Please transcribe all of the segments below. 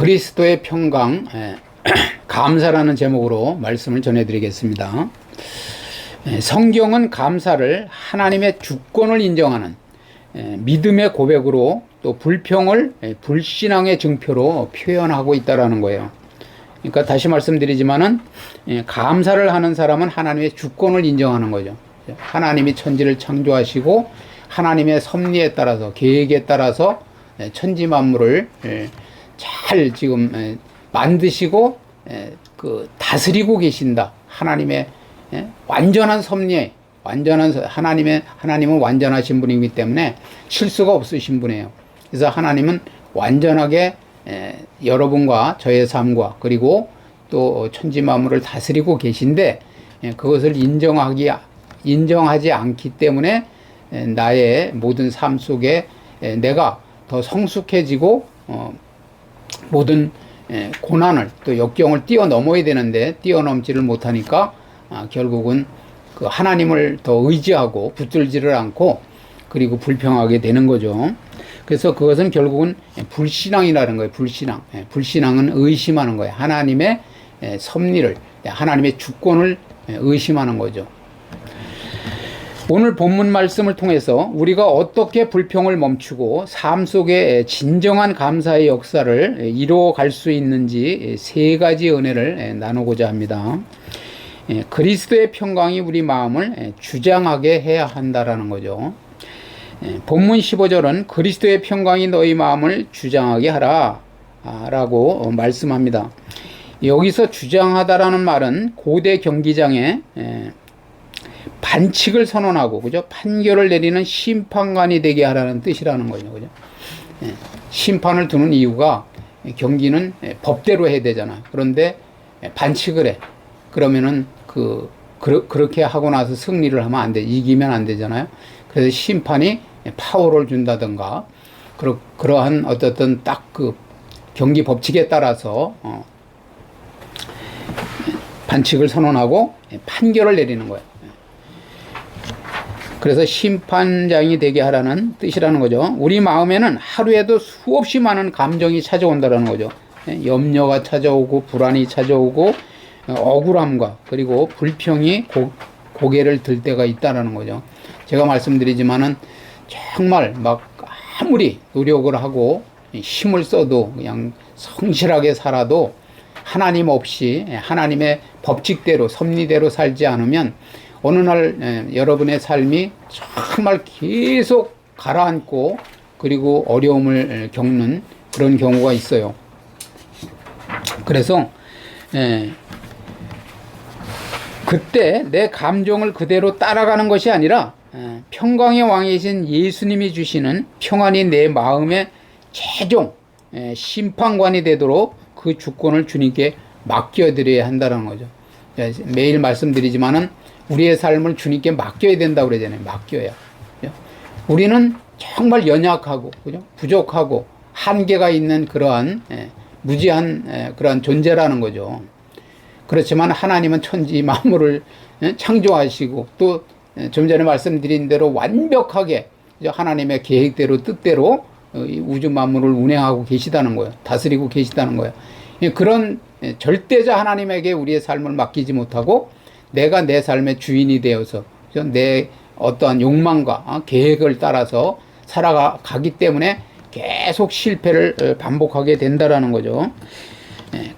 그리스도의 평강, 감사라는 제목으로 말씀을 전해드리겠습니다. 성경은 감사를 하나님의 주권을 인정하는 믿음의 고백으로 또 불평을 불신앙의 증표로 표현하고 있다는 거예요. 그러니까 다시 말씀드리지만은 감사를 하는 사람은 하나님의 주권을 인정하는 거죠. 하나님이 천지를 창조하시고 하나님의 섭리에 따라서 계획에 따라서 천지 만물을 잘 지금 만드시고 다스리고 계신다. 하나님의 완전한 섭리에 하나님은 완전하신 분이기 때문에 실수가 없으신 분이에요. 그래서 하나님은 완전하게 여러분과 저의 삶과 그리고 또 천지 만물을 다스리고 계신데 그것을 인정하지 않기 때문에 나의 모든 삶 속에 내가 더 성숙해지고 모든 고난을 또 역경을 뛰어넘어야 되는데 뛰어넘지를 못하니까 결국은 그 하나님을 더 의지하고 붙들지를 않고 그리고 불평하게 되는 거죠. 그래서 그것은 결국은 불신앙이라는 거예요. 불신앙은 의심하는 거예요. 하나님의 섭리를, 하나님의 주권을 의심하는 거죠. 오늘 본문 말씀을 통해서 우리가 어떻게 불평을 멈추고 삶 속에 진정한 감사의 역사를 이루어갈 수 있는지 세 가지 은혜를 나누고자 합니다. 그리스도의 평강이 우리 마음을 주장하게 해야 한다라는 거죠. 본문 15절은 그리스도의 평강이 너희 마음을 주장하게 하라 라고 말씀합니다. 여기서 주장하다라는 말은 고대 경기장에 반칙을 선언하고 그죠? 판결을 내리는 심판관이 되게 하라는 뜻이라는 거죠. 그죠? 심판을 두는 이유가 경기는 법대로 해야 되잖아. 그런데 반칙을 해. 그러면은 그렇게 하고 나서 승리를 하면 안 돼. 이기면 안 되잖아요. 그래서 심판이 파워를 준다든가 그러한 어떤 딱 그 경기 법칙에 따라서 반칙을 선언하고 판결을 내리는 거예요. 그래서 심판장이 되게 하라는 뜻이라는 거죠. 우리 마음에는 하루에도 수없이 많은 감정이 찾아온다는 거죠. 염려가 찾아오고 불안이 찾아오고 억울함과 그리고 불평이 고개를 들 때가 있다는 거죠. 제가 말씀드리지만은 정말 막 아무리 노력을 하고 힘을 써도 그냥 성실하게 살아도 하나님 없이 하나님의 법칙대로 섭리대로 살지 않으면 어느 날 여러분의 삶이 정말 계속 가라앉고 그리고 어려움을 겪는 그런 경우가 있어요. 그래서 그때 내 감정을 그대로 따라가는 것이 아니라 평강의 왕이신 예수님이 주시는 평안이 내 마음의 최종 심판관이 되도록 그 주권을 주님께 맡겨드려야 한다는 거죠. 매일 말씀드리지만은 우리의 삶을 주님께 맡겨야 된다고 그러잖아요. 맡겨야. 우리는 정말 연약하고 그죠? 부족하고 한계가 있는 그러한 무지한 그러한 존재라는 거죠. 그렇지만 하나님은 천지 만물을 창조하시고 또 좀 전에 말씀드린 대로 완벽하게 하나님의 계획대로 뜻대로 우주 만물을 운행하고 계시다는 거예요. 다스리고 계시다는 거예요. 그런 절대자 하나님에게 우리의 삶을 맡기지 못하고 내가 내 삶의 주인이 되어서 내 어떠한 욕망과 계획을 따라서 살아가기 때문에 계속 실패를 반복하게 된다라는 거죠.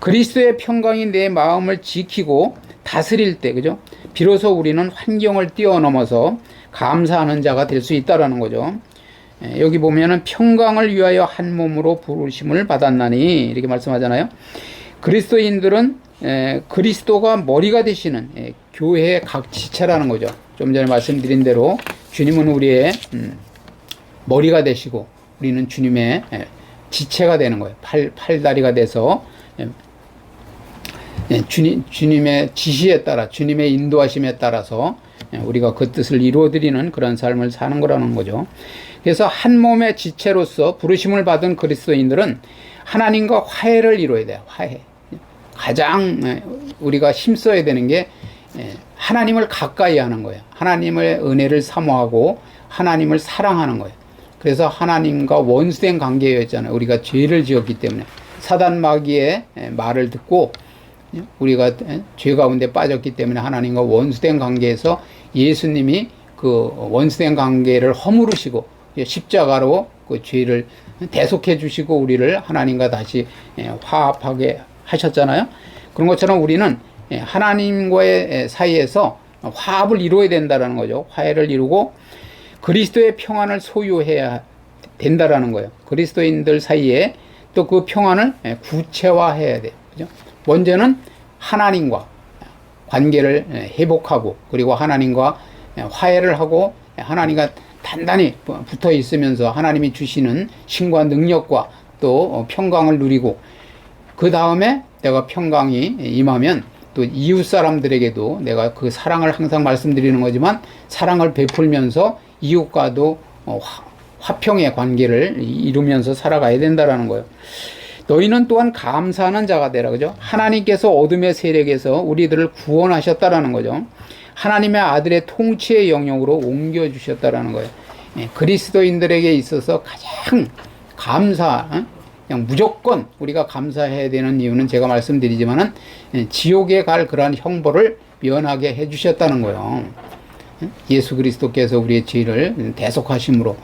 그리스도의 평강이 내 마음을 지키고 다스릴 때, 그죠? 비로소 우리는 환경을 뛰어넘어서 감사하는 자가 될 수 있다라는 거죠. 여기 보면은 평강을 위하여 한 몸으로 부르심을 받았나니 이렇게 말씀하잖아요. 그리스도인들은 그리스도가 머리가 되시는 교회의 각 지체라는 거죠. 좀 전에 말씀드린 대로 주님은 우리의 머리가 되시고 우리는 주님의 지체가 되는 거예요. 팔다리가 돼서 주님의 지시에 따라 주님의 인도하심에 따라서 우리가 그 뜻을 이루어드리는 그런 삶을 사는 거라는 거죠. 그래서 한 몸의 지체로서 부르심을 받은 그리스도인들은 하나님과 화해를 이루어야 돼요. 화해. 가장 우리가 힘써야 되는 게 하나님을 가까이 하는 거예요. 하나님의 은혜를 사모하고 하나님을 사랑하는 거예요. 그래서 하나님과 원수된 관계였잖아요. 우리가 죄를 지었기 때문에 사단 마귀의 말을 듣고 우리가 죄 가운데 빠졌기 때문에 하나님과 원수된 관계에서 예수님이 그 원수된 관계를 허물으시고 십자가로 그 죄를 대속해 주시고 우리를 하나님과 다시 화합하게 하셨잖아요. 그런 것처럼 우리는 하나님과의 사이에서 화합을 이루어야 된다는 거죠. 화해를 이루고 그리스도의 평안을 소유해야 된다라는 거예요. 그리스도인들 사이에 또 그 평안을 구체화해야 돼요. 그죠? 먼저는 하나님과 관계를 회복하고 그리고 하나님과 화해를 하고 하나님과 단단히 붙어 있으면서 하나님이 주시는 신과 능력과 또 평강을 누리고 그 다음에 내가 평강이 임하면 또 이웃 사람들에게도 내가 그 사랑을 항상 말씀드리는 거지만 사랑을 베풀면서 이웃과도 화평의 관계를 이루면서 살아가야 된다라는 거예요. 너희는 또한 감사하는 자가 되라. 그죠? 하나님께서 어둠의 세력에서 우리들을 구원하셨다라는 거죠. 하나님의 아들의 통치의 영역으로 옮겨주셨다라는 거예요. 그리스도인들에게 있어서 가장 그냥 무조건 우리가 감사해야 되는 이유는 제가 말씀드리지만은 지옥에 갈 그러한 형벌을 면하게 해주셨다는 거예요. 예수 그리스도께서 우리의 죄를 대속하심으로.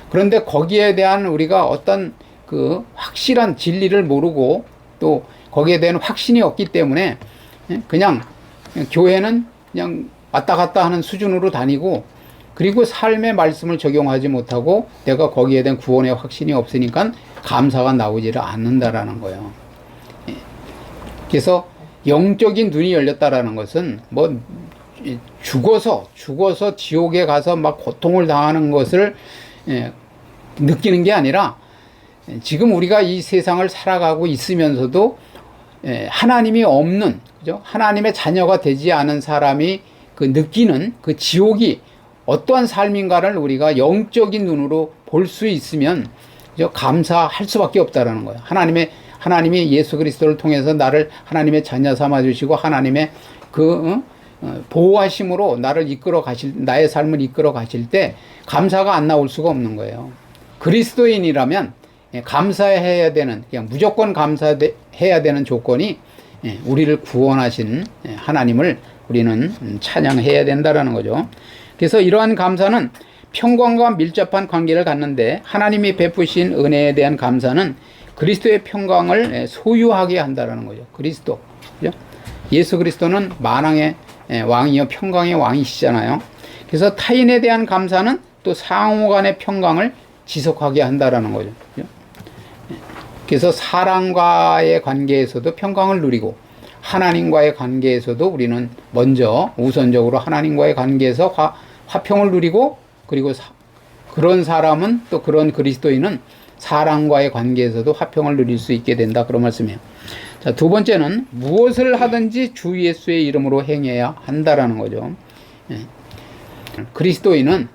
그런데 거기에 대한 우리가 어떤 그 확실한 진리를 모르고 또 거기에 대한 확신이 없기 때문에 그냥 교회는 그냥 왔다 갔다 하는 수준으로 다니고 그리고 삶의 말씀을 적용하지 못하고 내가 거기에 대한 구원의 확신이 없으니까 감사가 나오지를 않는다라는 거예요. 그래서 영적인 눈이 열렸다라는 것은 뭐 죽어서 지옥에 가서 막 고통을 당하는 것을 느끼는 게 아니라 지금 우리가 이 세상을 살아가고 있으면서도 하나님이 없는, 그죠? 하나님의 자녀가 되지 않은 사람이 그 느끼는 그 지옥이 어떠한 삶인가를 우리가 영적인 눈으로 볼 수 있으면 그죠? 감사할 수밖에 없다라는 거예요. 하나님이 예수 그리스도를 통해서 나를 하나님의 자녀 삼아 주시고 하나님의 그 보호하심으로 나의 삶을 이끌어 가실 때 감사가 안 나올 수가 없는 거예요. 그리스도인이라면 감사해야 되는, 그냥 무조건 감사해야 되는 조건이 우리를 구원하신 하나님을 우리는 찬양해야 된다라는 거죠. 그래서 이러한 감사는 평강과 밀접한 관계를 갖는데 하나님이 베푸신 은혜에 대한 감사는 그리스도의 평강을 소유하게 한다라는 거죠. 그리스도, 그죠? 예수 그리스도는 만왕의 왕이요 평강의 왕이시잖아요. 그래서 타인에 대한 감사는 또 상호간의 평강을 지속하게 한다라는 거죠. 그죠? 그래서 사람과의 관계에서도 평강을 누리고 하나님과의 관계에서도 우리는 먼저 우선적으로 하나님과의 관계에서 화평을 누리고 그리고 그런 사람은 또 그런 그리스도인은 사람과의 관계에서도 화평을 누릴 수 있게 된다. 그런 말씀이에요. 자, 두 번째는 무엇을 하든지 주 예수의 이름으로 행해야 한다라는 거죠. 그리스도인은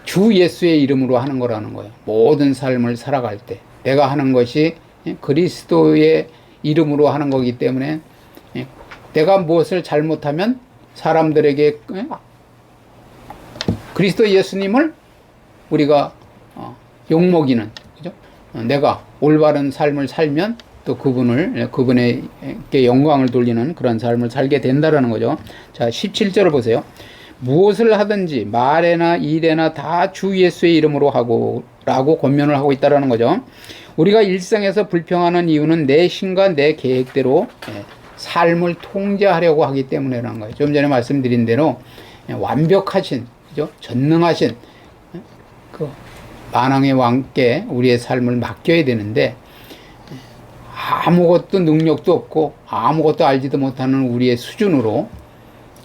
주 예수의 이름으로 하는 거라는 거예요. 모든 삶을 살아갈 때 내가 하는 것이 그리스도의 이름으로 하는 거기 때문에 내가 무엇을 잘못하면 사람들에게 그리스도 예수님을 우리가 욕먹이는, 그죠? 내가 올바른 삶을 살면 또 그분에게 영광을 돌리는 그런 삶을 살게 된다라는 거죠. 자, 17절을 보세요. 무엇을 하든지 말에나 일에나 다 주 예수의 이름으로 하고 라고 권면을 하고 있다라는 거죠. 우리가 일상에서 불평하는 이유는 내 신과 내 계획대로 삶을 통제하려고 하기 때문이라는 거예요. 좀 전에 말씀드린 대로 완벽하신, 그죠? 전능하신 그 만왕의 왕께 우리의 삶을 맡겨야 되는데 아무것도 능력도 없고 아무것도 알지도 못하는 우리의 수준으로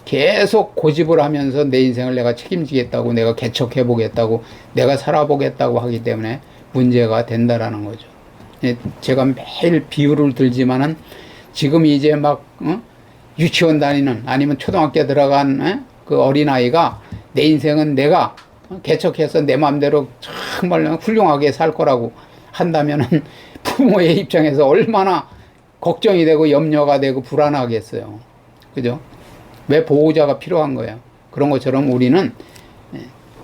계속 고집을 하면서 내 인생을 내가 책임지겠다고, 내가 개척해 보겠다고, 내가 살아보겠다고 하기 때문에 문제가 된다라는 거죠. 제가 매일 비유를 들지만은 지금 이제 막 유치원 다니는 아니면 초등학교 들어간 그 어린아이가 내 인생은 내가 개척해서 내 마음대로 정말 훌륭하게 살 거라고 한다면은 부모의 입장에서 얼마나 걱정이 되고 염려가 되고 불안하겠어요. 그죠? 왜 보호자가 필요한 거예요? 그런 것처럼 우리는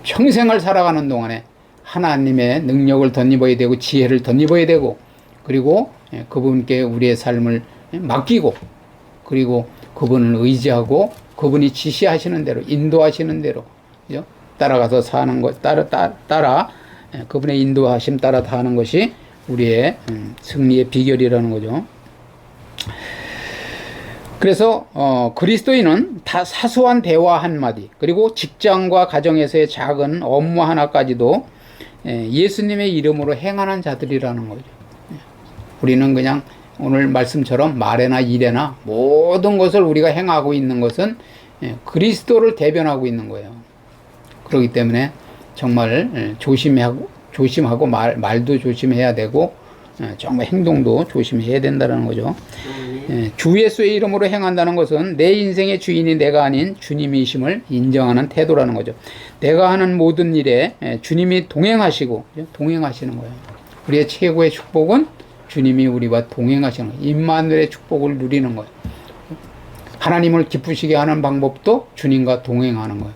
평생을 살아가는 동안에 하나님의 능력을 덧입어야 되고 지혜를 덧입어야 되고 그리고 그분께 우리의 삶을 맡기고, 그리고 그분을 의지하고 그분이 지시하시는 대로, 인도하시는 대로, 그죠? 따라가서 사는 것, 따라 그분의 인도하심 따라 사는 것이 우리의 승리의 비결이라는 거죠. 그래서 그리스도인은 다 사소한 대화 한마디, 그리고 직장과 가정에서의 작은 업무 하나까지도 예수님의 이름으로 행하는 자들이라는 거죠. 우리는 그냥 오늘 말씀처럼 말에나 일에나 모든 것을 우리가 행하고 있는 것은 그리스도를 대변하고 있는 거예요. 그렇기 때문에 정말 조심하고 말도 조심해야 되고 정말 행동도 조심해야 된다는 거죠. 주 예수의 이름으로 행한다는 것은 내 인생의 주인이 내가 아닌 주님이심을 인정하는 태도라는 거죠. 내가 하는 모든 일에 주님이 동행하시는 거예요. 우리의 최고의 축복은 주님이 우리와 동행하시는 거예요. 임마누엘의 축복을 누리는 거예요. 하나님을 기쁘시게 하는 방법도 주님과 동행하는 거예요.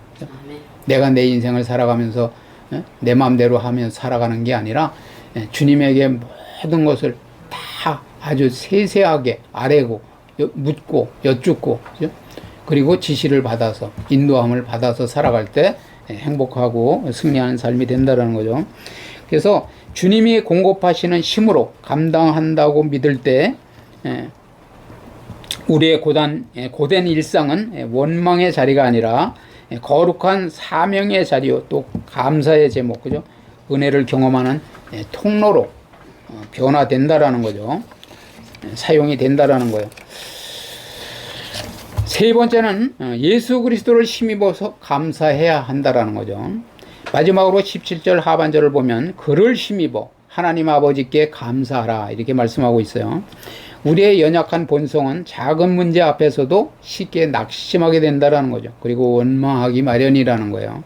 내가 내 인생을 살아가면서 내 마음대로 하면서 살아가는 게 아니라 주님에게 모든 것을 다 아주 세세하게 아뢰고 묻고 여쭙고, 그리고 지시를 받아서 인도함을 받아서 살아갈 때 행복하고 승리하는 삶이 된다는 거죠. 그래서 주님이 공급하시는 힘으로 감당한다고 믿을 때 우리의 고된 일상은 원망의 자리가 아니라 거룩한 사명의 자리요, 또 감사의 제목, 그죠? 은혜를 경험하는 통로로 변화된다라는 거죠. 사용이 된다라는 거예요. 세 번째는 예수 그리스도를 힘입어서 감사해야 한다라는 거죠. 마지막으로 17절 하반절을 보면 그를 힘입어 하나님 아버지께 감사하라 이렇게 말씀하고 있어요. 우리의 연약한 본성은 작은 문제 앞에서도 쉽게 낙심하게 된다라는 거죠. 그리고 원망하기 마련이라는 거예요.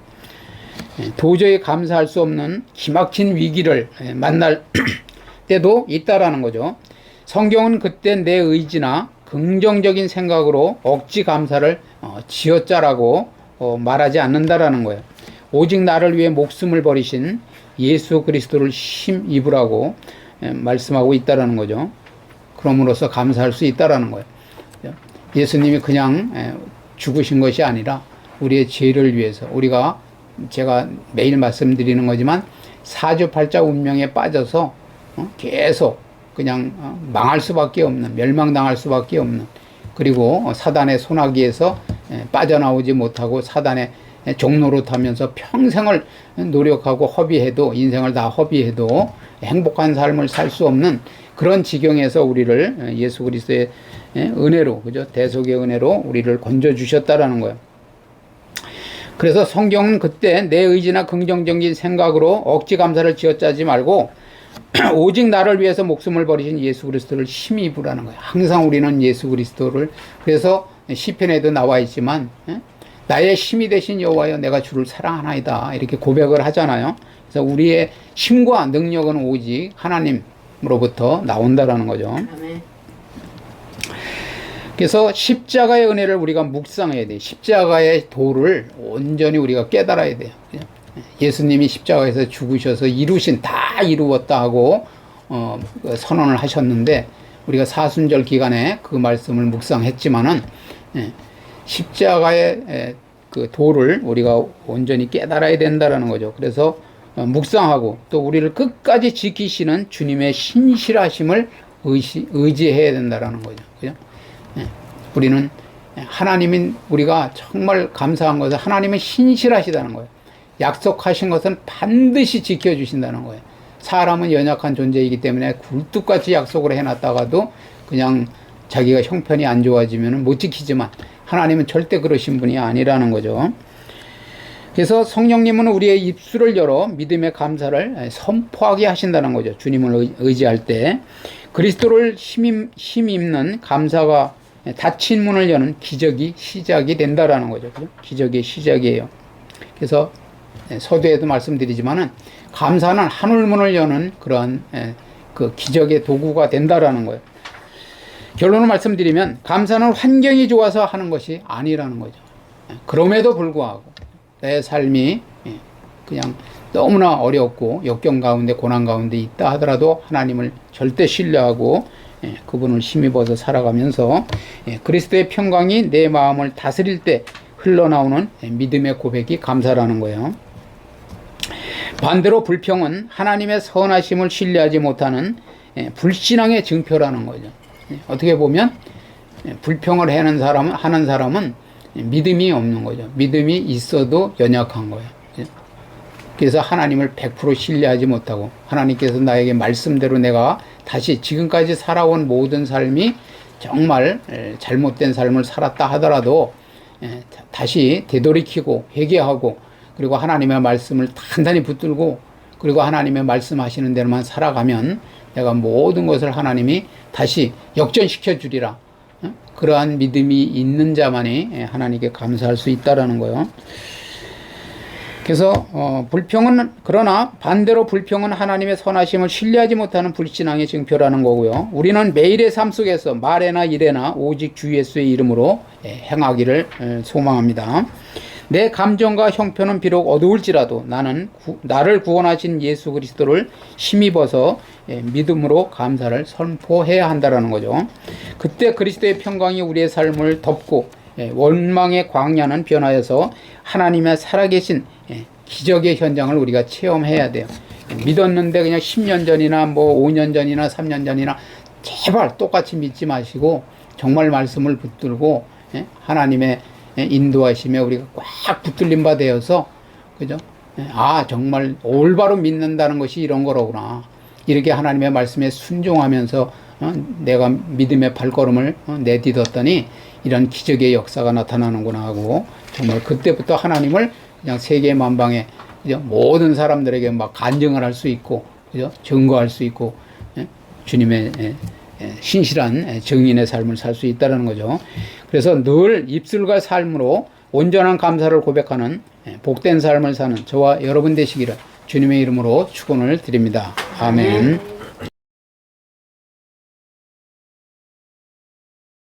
도저히 감사할 수 없는 기막힌 위기를 만날 때도 있다라는 거죠. 성경은 그때 내 의지나 긍정적인 생각으로 억지 감사를 지어짜라고 말하지 않는다라는 거예요. 오직 나를 위해 목숨을 버리신 예수 그리스도를 힘입으라고 말씀하고 있다라는 거죠. 그럼으로써 감사할 수 있다라는 거예요. 예수님이 그냥 죽으신 것이 아니라 우리의 죄를 위해서, 우리가 제가 매일 말씀드리는 거지만 사주팔자 운명에 빠져서 계속 그냥 망할 수밖에 없는, 멸망당할 수밖에 없는, 그리고 사단의 손아귀에서 빠져나오지 못하고 사단의 종로로 타면서 평생을 노력하고 허비해도, 인생을 다 허비해도 행복한 삶을 살 수 없는 그런 지경에서 우리를 예수 그리스도의 은혜로, 그죠? 대속의 은혜로 우리를 건져 주셨다라는 거예요. 그래서 성경은 그때 내 의지나 긍정적인 생각으로 억지 감사를 지어짜지 말고 오직 나를 위해서 목숨을 버리신 예수 그리스도를 힘입으라는 거예요. 항상 우리는 예수 그리스도를, 그래서 시편에도 나와 있지만 나의 힘이 되신 여호와여 내가 주를 사랑하나이다 이렇게 고백을 하잖아요. 그래서 우리의 힘과 능력은 오직 하나님으로부터 나온다라는 거죠. 그래서 십자가의 은혜를 우리가 묵상해야 돼요. 십자가의 도를 온전히 우리가 깨달아야 돼요. 예수님이 십자가에서 죽으셔서 다 이루었다 하고 선언을 하셨는데, 우리가 사순절 기간에 그 말씀을 묵상했지만은 십자가의 그 도를 우리가 온전히 깨달아야 된다라는 거죠. 그래서 묵상하고 또 우리를 끝까지 지키시는 주님의 신실하심을 의지해야 된다라는 거죠. 그죠? 우리는 우리가 정말 감사한 것은 하나님은 신실하시다는 거예요. 약속하신 것은 반드시 지켜주신다는 거예요. 사람은 연약한 존재이기 때문에 굴뚝같이 약속을 해놨다가도 그냥 자기가 형편이 안 좋아지면 못 지키지만 하나님은 절대 그러신 분이 아니라는 거죠. 그래서 성령님은 우리의 입술을 열어 믿음의 감사를 선포하게 하신다는 거죠. 주님을 의지할 때 그리스도를 힘입는 감사가 닫힌 문을 여는 기적이 시작이 된다라는 거죠. 기적의 시작이에요. 그래서 서두에도 말씀드리지만은 감사는 하늘문을 여는 그러한 그 기적의 도구가 된다라는 거예요. 결론을 말씀드리면 감사는 환경이 좋아서 하는 것이 아니라는 거죠. 그럼에도 불구하고 내 삶이 그냥 너무나 어렵고 역경 가운데 고난 가운데 있다 하더라도 하나님을 절대 신뢰하고 그분을 힘입어서 살아가면서 그리스도의 평강이 내 마음을 다스릴 때 흘러나오는 믿음의 고백이 감사라는 거예요. 반대로 불평은 하나님의 선하심을 신뢰하지 못하는 불신앙의 증표라는 거죠. 어떻게 보면 불평을 하는 사람은 믿음이 없는 거죠. 믿음이 있어도 연약한 거예요. 그래서 하나님을 100% 신뢰하지 못하고 하나님께서 나에게 말씀대로 내가 다시 지금까지 살아온 모든 삶이 정말 잘못된 삶을 살았다 하더라도 다시 되돌이키고 회개하고 그리고 하나님의 말씀을 단단히 붙들고 그리고 하나님의 말씀하시는 대로만 살아가면 내가 모든 것을 하나님이 다시 역전시켜 주리라. 그러한 믿음이 있는 자만이 하나님께 감사할 수 있다라는 거예요. 그래서 그러나 반대로 불평은 하나님의 선하심을 신뢰하지 못하는 불신앙의 증표라는 거고요. 우리는 매일의 삶 속에서 말에나 일에나 오직 주 예수의 이름으로 행하기를 소망합니다. 내 감정과 형편은 비록 어두울지라도 나를 구원하신 예수 그리스도를 힘입어서 믿음으로 감사를 선포해야 한다는 거죠. 그때 그리스도의 평강이 우리의 삶을 덮고 원망의 광야는 변하여서 하나님의 살아계신 기적의 현장을 우리가 체험해야 돼요. 믿었는데 그냥 10년 전이나 5년 전이나 3년 전이나 제발 똑같이 믿지 마시고 정말 말씀을 붙들고 하나님의 인도하심에 우리가 꽉 붙들린 바 되어서 그죠? 정말 올바로 믿는다는 것이 이런 거로구나. 이렇게 하나님의 말씀에 순종하면서 내가 믿음의 발걸음을 내딛었더니 이런 기적의 역사가 나타나는구나 하고 정말 그때부터 하나님을 그냥 세계 만방에 그죠? 모든 사람들에게 막 간증을 할 수 있고 그죠? 증거할 수 있고 주님의 신실한 증인의 삶을 살 수 있다는 거죠. 그래서 늘 입술과 삶으로 온전한 감사를 고백하는 복된 삶을 사는 저와 여러분 되시기를 주님의 이름으로 축원을 드립니다. 아멘.